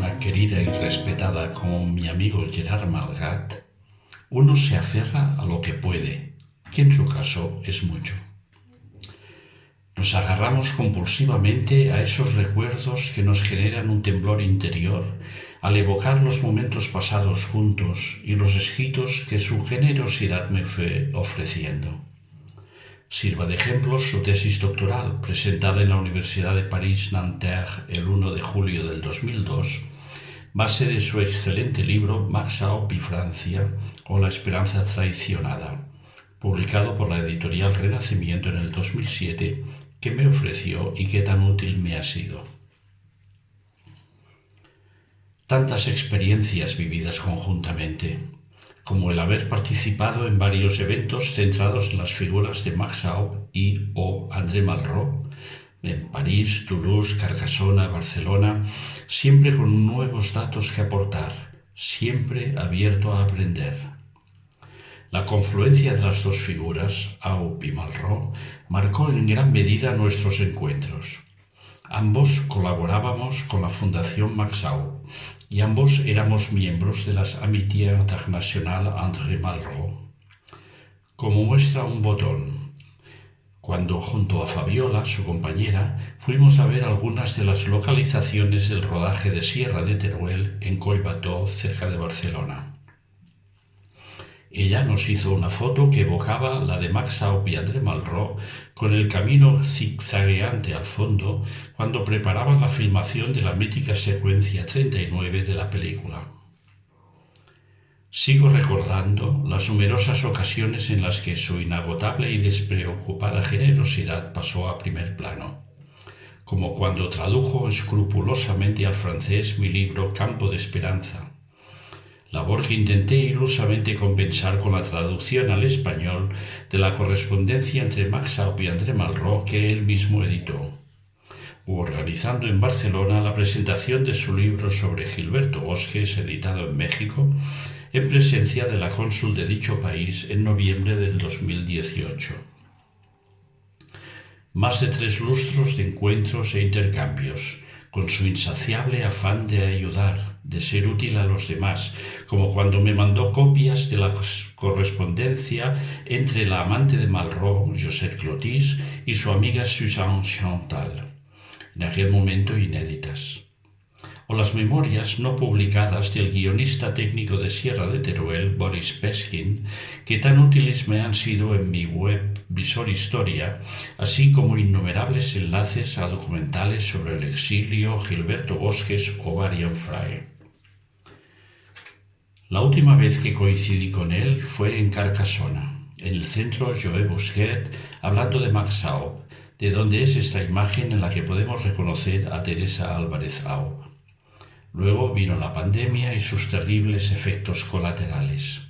persona querida y respetada como mi amigo Gerard Malgat, uno se aferra a lo que puede, que en su caso es mucho. Nos agarramos compulsivamente a esos recuerdos que nos generan un temblor interior al evocar los momentos pasados juntos y los escritos que su generosidad me fue ofreciendo. Sirva de ejemplo su tesis doctoral, presentada en la Universidad de París-Nanterre el 1 de julio del 2002, base de su excelente libro Max Aub y Francia o La esperanza traicionada, publicado por la editorial Renacimiento en el 2007, que me ofreció y que tan útil me ha sido. Tantas experiencias vividas conjuntamente, como el haber participado en varios eventos centrados en las figuras de Max Aub y o André Malraux, en París, Toulouse, Carcassona, Barcelona, siempre con nuevos datos que aportar, siempre abierto a aprender. La confluencia de las dos figuras, Aub y Malraux, marcó en gran medida nuestros encuentros. Ambos colaborábamos con la Fundación Max Aub y ambos éramos miembros de las Amitiés Internationales André Malraux. Como muestra un botón, cuando junto a Fabiola, su compañera, fuimos a ver algunas de las localizaciones del rodaje de Sierra de Teruel en Collbató, cerca de Barcelona. Ella nos hizo una foto que evocaba la de Max Aub y André Malraux con el camino zigzagueante al fondo cuando preparaban la filmación de la mítica secuencia 39 de la película. Sigo recordando las numerosas ocasiones en las que su inagotable y despreocupada generosidad pasó a primer plano, como cuando tradujo escrupulosamente al francés mi libro Campo de Esperanza, labor que intenté ilusamente compensar con la traducción al español de la correspondencia entre Max Aub y André Malraux que él mismo editó, u organizando en Barcelona la presentación de su libro sobre Gilberto Bosques, editado en México, en presencia de la cónsul de dicho país en noviembre del 2018. Más de 3 lustros de encuentros e intercambios, con su insaciable afán de ayudar, de ser útil a los demás, como cuando me mandó copias de la correspondencia entre la amante de Malraux, Josette Clotis, y su amiga Suzanne Chantal, en aquel momento inéditas. O las memorias no publicadas del guionista técnico de Sierra de Teruel, Boris Peskin, que tan útiles me han sido en mi web Visor Historia, así como innumerables enlaces a documentales sobre el exilio, Gilberto Bosques o Marian Fray. La última vez que coincidí con él fue en Carcassona, en el centro Joe Busquet, hablando de Max Aub, de donde es esta imagen en la que podemos reconocer a Teresa Álvarez Aub. Luego vino la pandemia y sus terribles efectos colaterales.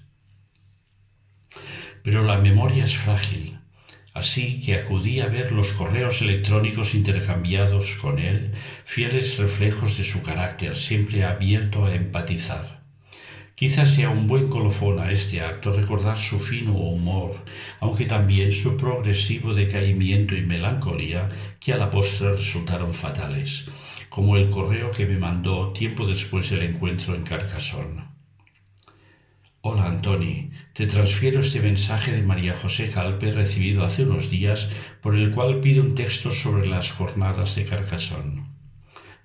Pero la memoria es frágil, así que acudí a ver los correos electrónicos intercambiados con él, fieles reflejos de su carácter siempre abierto a empatizar. Quizás sea un buen colofón a este acto recordar su fino humor, aunque también su progresivo decaimiento y melancolía que a la postre resultaron fatales, como el correo que me mandó tiempo después del encuentro en Carcassona. Hola Antoni, te transfiero este mensaje de María José Calpe recibido hace unos días por el cual pide un texto sobre las jornadas de Carcassona.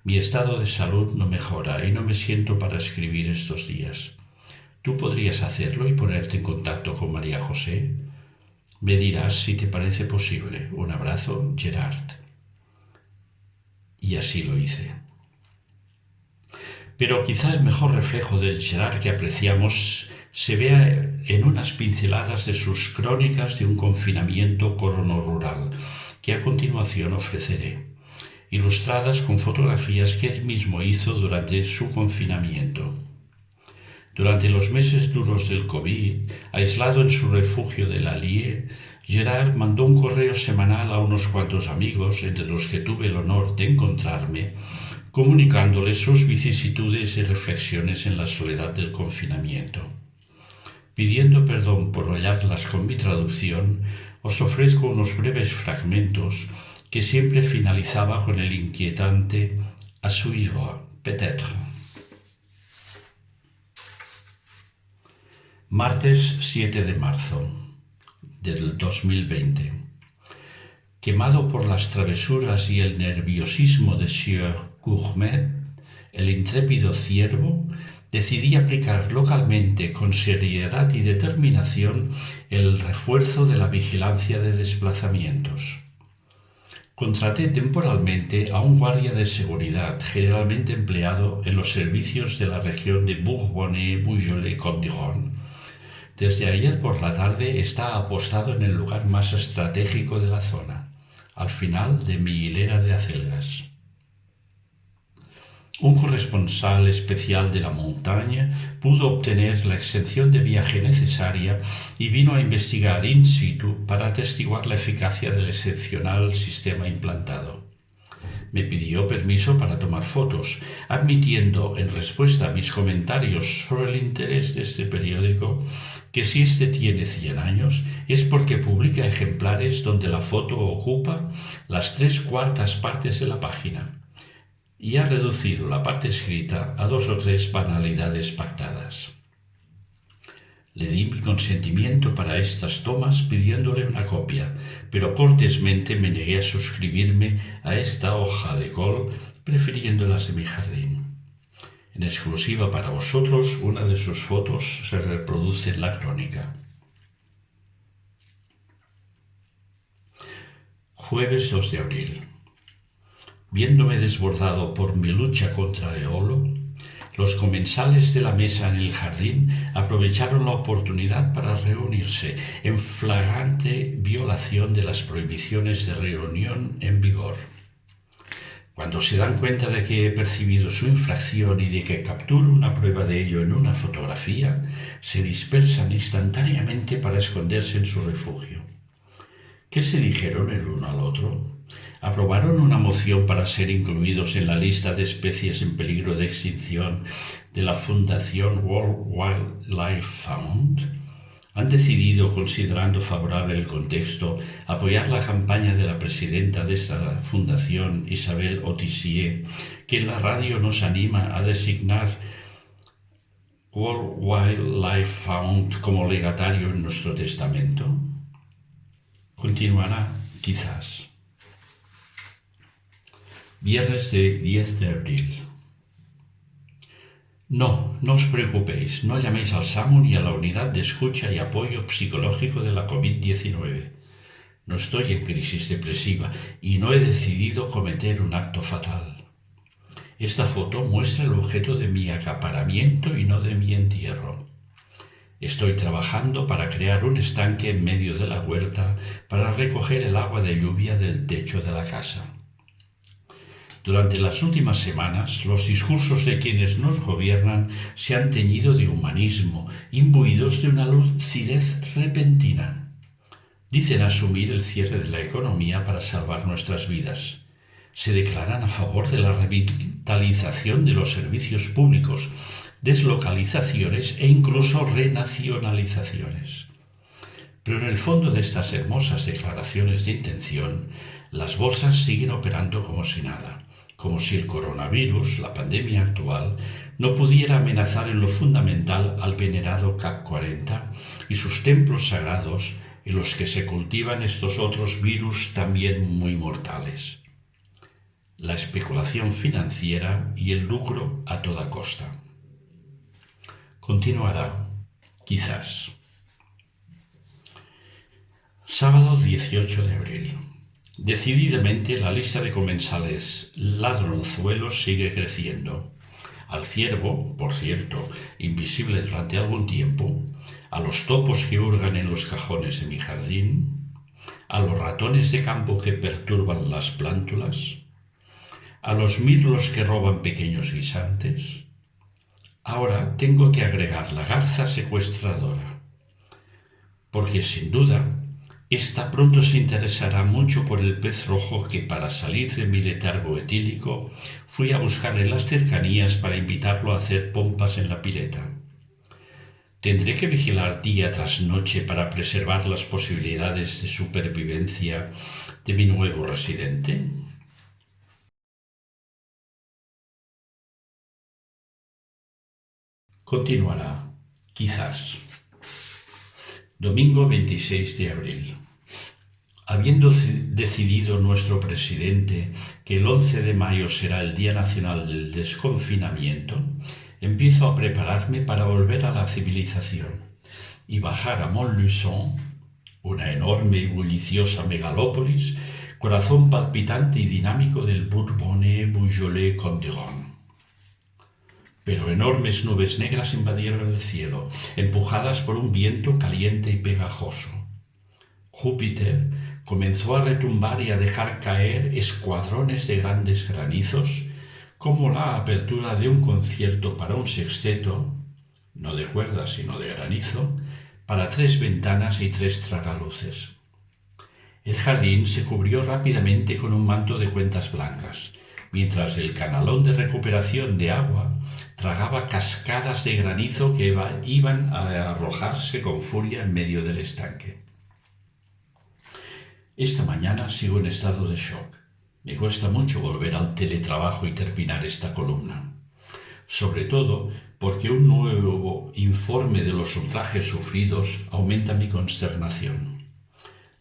Mi estado de salud no mejora y no me siento para escribir estos días. ¿Tú podrías hacerlo y ponerte en contacto con María José? Me dirás si te parece posible. Un abrazo, Gerard. Y así lo hice. Pero quizá el mejor reflejo del Gerard que apreciamos se vea en unas pinceladas de sus crónicas de un confinamiento corono-rural, que a continuación ofreceré, ilustradas con fotografías que él mismo hizo durante su confinamiento. Durante los meses duros del COVID, aislado en su refugio de l'Allier, Gerard mandó un correo semanal a unos cuantos amigos, entre los que tuve el honor de encontrarme, comunicándoles sus vicisitudes y reflexiones en la soledad del confinamiento. Pidiendo perdón por hollarlas con mi traducción, os ofrezco unos breves fragmentos que siempre finalizaba con el inquietante «à suivre, peut-être». Martes 7 de marzo del 2020. Quemado por las travesuras y el nerviosismo de Sieur Gourmet, el intrépido ciervo, decidí aplicar localmente con seriedad y determinación el refuerzo de la vigilancia de desplazamientos. Contraté temporalmente a un guardia de seguridad generalmente empleado en los servicios de la región de Bourbonnais-Beaujolais-Côte-d'Ivoire. Desde ayer por la tarde está apostado en el lugar más estratégico de la zona, al final de mi hilera de acelgas. Un corresponsal especial de la montaña pudo obtener la exención de viaje necesaria y vino a investigar in situ para atestiguar la eficacia del excepcional sistema implantado. Me pidió permiso para tomar fotos, admitiendo en respuesta a mis comentarios sobre el interés de este periódico que si este tiene 100 años es porque publica ejemplares donde la foto ocupa las 3/4 partes de la página y ha reducido la parte escrita a 2 o 3 banalidades pactadas. Le di mi consentimiento para estas tomas pidiéndole una copia, pero cortésmente me negué a suscribirme a esta hoja de col, prefiriendo las de mi jardín. En exclusiva para vosotros, una de sus fotos se reproduce en la crónica. Jueves 2 de abril. Viéndome desbordado por mi lucha contra Eolo, los comensales de la mesa en el jardín aprovecharon la oportunidad para reunirse en flagrante violación de las prohibiciones de reunión en vigor. Cuando se dan cuenta de que he percibido su infracción y de que capturo una prueba de ello en una fotografía, se dispersan instantáneamente para esconderse en su refugio. ¿Qué se dijeron el uno al otro? Aprobaron una moción para ser incluidos en la lista de especies en peligro de extinción de la Fundación World Wildlife Fund. Han decidido, considerando favorable el contexto, apoyar la campaña de la presidenta de esta fundación, Isabelle Autissier, que en la radio nos anima a designar World Wildlife Fund como legatario en nuestro testamento. Continuará, quizás. Viernes de 10 de abril. No os preocupéis, no llaméis al SAMU ni a la unidad de escucha y apoyo psicológico de la COVID-19. No estoy en crisis depresiva y no he decidido cometer un acto fatal. Esta foto muestra el objeto de mi acaparamiento y no de mi entierro. Estoy trabajando para crear un estanque en medio de la huerta para recoger el agua de lluvia del techo de la casa. Durante las últimas semanas, los discursos de quienes nos gobiernan se han teñido de humanismo, imbuidos de una lucidez repentina. Dicen asumir el cierre de la economía para salvar nuestras vidas. Se declaran a favor de la revitalización de los servicios públicos, deslocalizaciones e incluso renacionalizaciones. Pero en el fondo de estas hermosas declaraciones de intención, las bolsas siguen operando como si nada. Como si el coronavirus, la pandemia actual, no pudiera amenazar en lo fundamental al venerado CAC 40 y sus templos sagrados en los que se cultivan estos otros virus también muy mortales. La especulación financiera y el lucro a toda costa. Continuará, quizás. Sábado 18 de abril. Decididamente la lista de comensales ladronzuelos sigue creciendo. Al ciervo, por cierto, invisible durante algún tiempo, a los topos que hurgan en los cajones de mi jardín, a los ratones de campo que perturban las plántulas, a los mirlos que roban pequeños guisantes. Ahora tengo que agregar la garza secuestradora, porque sin duda esta pronto se interesará mucho por el pez rojo que, para salir de mi letargo etílico, fui a buscar en las cercanías para invitarlo a hacer pompas en la pileta. ¿Tendré que vigilar día tras noche para preservar las posibilidades de supervivencia de mi nuevo residente? Continuará, quizás. Domingo 26 de abril. Habiendo decidido nuestro presidente que el 11 de mayo será el Día Nacional del Desconfinamiento, empiezo a prepararme para volver a la civilización y bajar a Montluçon, una enorme y bulliciosa megalópolis, corazón palpitante y dinámico del Bourbonnais, Beaujolais, Côte d'Or. Pero enormes nubes negras invadieron el cielo, empujadas por un viento caliente y pegajoso. Júpiter comenzó a retumbar y a dejar caer escuadrones de grandes granizos, como la apertura de un concierto para un sexteto, no de cuerdas sino de granizo, para 3 ventanas y 3 tragaluces. El jardín se cubrió rápidamente con un manto de cuentas blancas, mientras el canalón de recuperación de agua tragaba cascadas de granizo que iban a arrojarse con furia en medio del estanque. Esta mañana sigo en estado de shock. Me cuesta mucho volver al teletrabajo y terminar esta columna. Sobre todo porque un nuevo informe de los ultrajes sufridos aumenta mi consternación.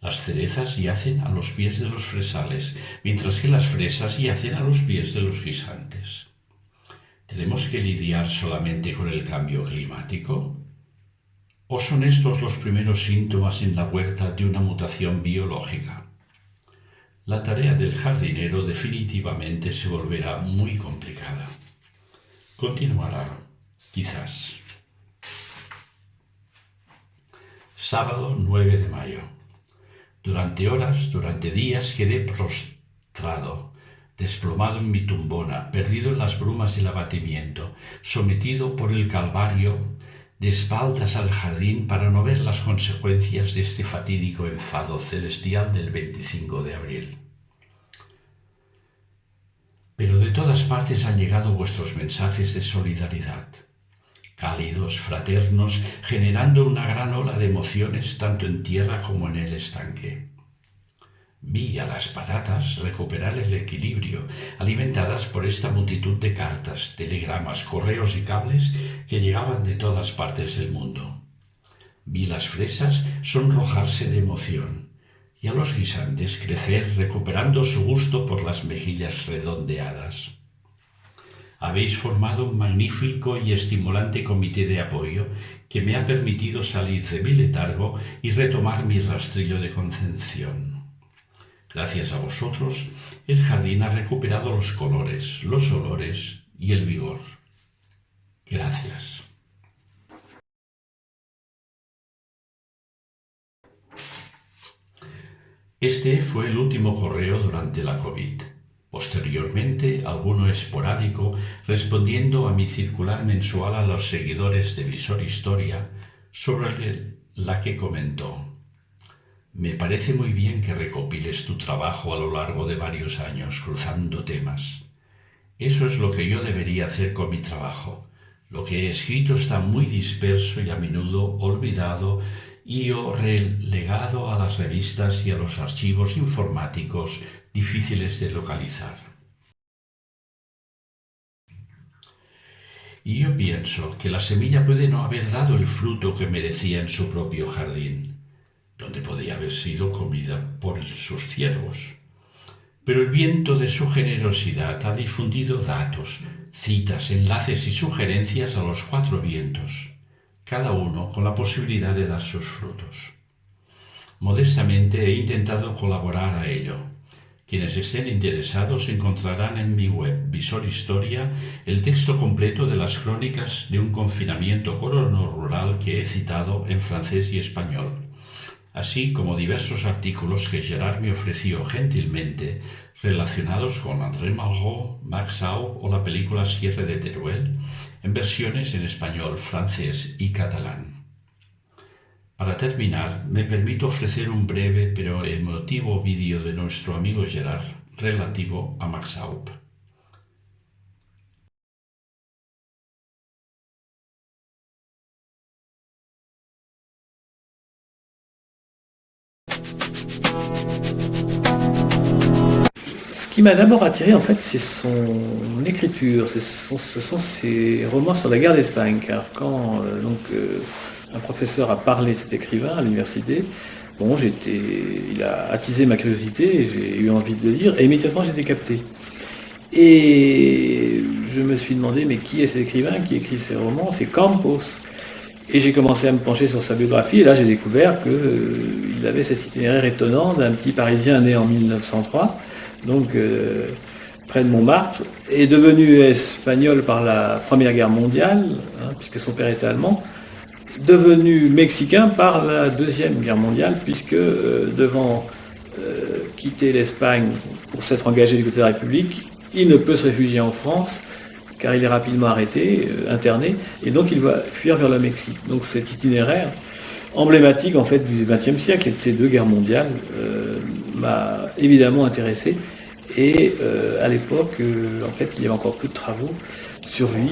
Las cerezas yacen a los pies de los fresales, mientras que las fresas yacen a los pies de los guisantes. ¿Tenemos que lidiar solamente con el cambio climático? ¿O son estos los primeros síntomas en la huerta de una mutación biológica? La tarea del jardinero definitivamente se volverá muy complicada. Continuará, quizás. Sábado 9 de mayo. Durante horas, durante días, quedé prostrado, desplomado en mi tumbona, perdido en las brumas del abatimiento, sometido por el calvario, de espaldas al jardín para no ver las consecuencias de este fatídico enfado celestial del 25 de abril. Pero de todas partes han llegado vuestros mensajes de solidaridad, cálidos, fraternos, generando una gran ola de emociones tanto en tierra como en el estanque. Vi a las patatas recuperar el equilibrio, alimentadas por esta multitud de cartas, telegramas, correos y cables que llegaban de todas partes del mundo. Vi las fresas sonrojarse de emoción y a los guisantes crecer recuperando su gusto por las mejillas redondeadas. Habéis formado un magnífico y estimulante comité de apoyo que me ha permitido salir de mi letargo y retomar mi rastrillo de contención. Gracias a vosotros, el jardín ha recuperado los colores, los olores y el vigor. Gracias. Este fue el último correo durante la COVID. Posteriormente, alguno esporádico, respondiendo a mi circular mensual a los seguidores de Visor Historia, sobre la que comentó: me parece muy bien que recopiles tu trabajo a lo largo de varios años, cruzando temas. Eso es lo que yo debería hacer con mi trabajo. Lo que he escrito está muy disperso y a menudo olvidado y o relegado a las revistas y a los archivos informáticos difíciles de localizar. Y yo pienso que la semilla puede no haber dado el fruto que merecía en su propio jardín, donde podía haber sido comida por sus ciervos. Pero el viento de su generosidad ha difundido datos, citas, enlaces y sugerencias a los 4 vientos, cada uno con la posibilidad de dar sus frutos. Modestamente he intentado colaborar a ello. Quienes estén interesados encontrarán en mi web Visor Historia el texto completo de las crónicas de un confinamiento corono-rural que he citado en francés y español, así como diversos artículos que Gerard me ofreció gentilmente relacionados con André Malraux, Max Aub o la película Sierra de Teruel, en versiones en español, francés y catalán. Para terminar, me permito ofrecer un breve pero emotivo vídeo de nuestro amigo Gerard relativo a Max Aub. Ce qui m'a d'abord attiré, en fait, c'est son écriture, ce sont ses romans sur la guerre d'Espagne. Car quand un professeur a parlé de cet écrivain à l'université. Bon, il a attisé ma curiosité et j'ai eu envie de le lire et immédiatement j'ai été capté. Et je me suis demandé, mais qui est cet écrivain qui écrit ces romans? C'est Campos. Et j'ai commencé à me pencher sur sa biographie et là j'ai découvert qu'il avait cet itinéraire étonnant d'un petit Parisien né en 1903, donc près de Montmartre, est devenu espagnol par la Première Guerre mondiale, puisque son père était allemand, devenu mexicain par la Deuxième Guerre mondiale, puisque devant quitter l'Espagne pour s'être engagé du côté de la République, il ne peut se réfugier en France, car il est rapidement arrêté, interné, et donc il va fuir vers le Mexique. Donc cet itinéraire emblématique en fait du XXe siècle et de ces deux guerres mondiales m'a évidemment intéressé. Et à l'époque, en fait, il y avait encore peu de travaux sur lui.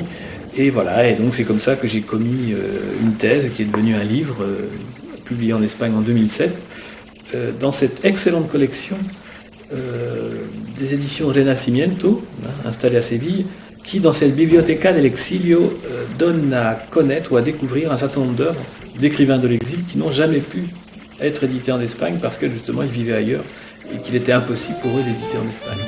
Et voilà, et donc c'est comme ça que j'ai commis une thèse qui est devenue un livre publié en Espagne en 2007, dans cette excellente collection des éditions Renacimiento, installée à Séville, qui, dans cette Biblioteca del Exilio, donne à connaître ou à découvrir un certain nombre d'œuvres d'écrivains de l'exil qui n'ont jamais pu être éditées en Espagne parce que justement ils vivaient ailleurs et qu'il était impossible pour eux d'éditer en Espagne.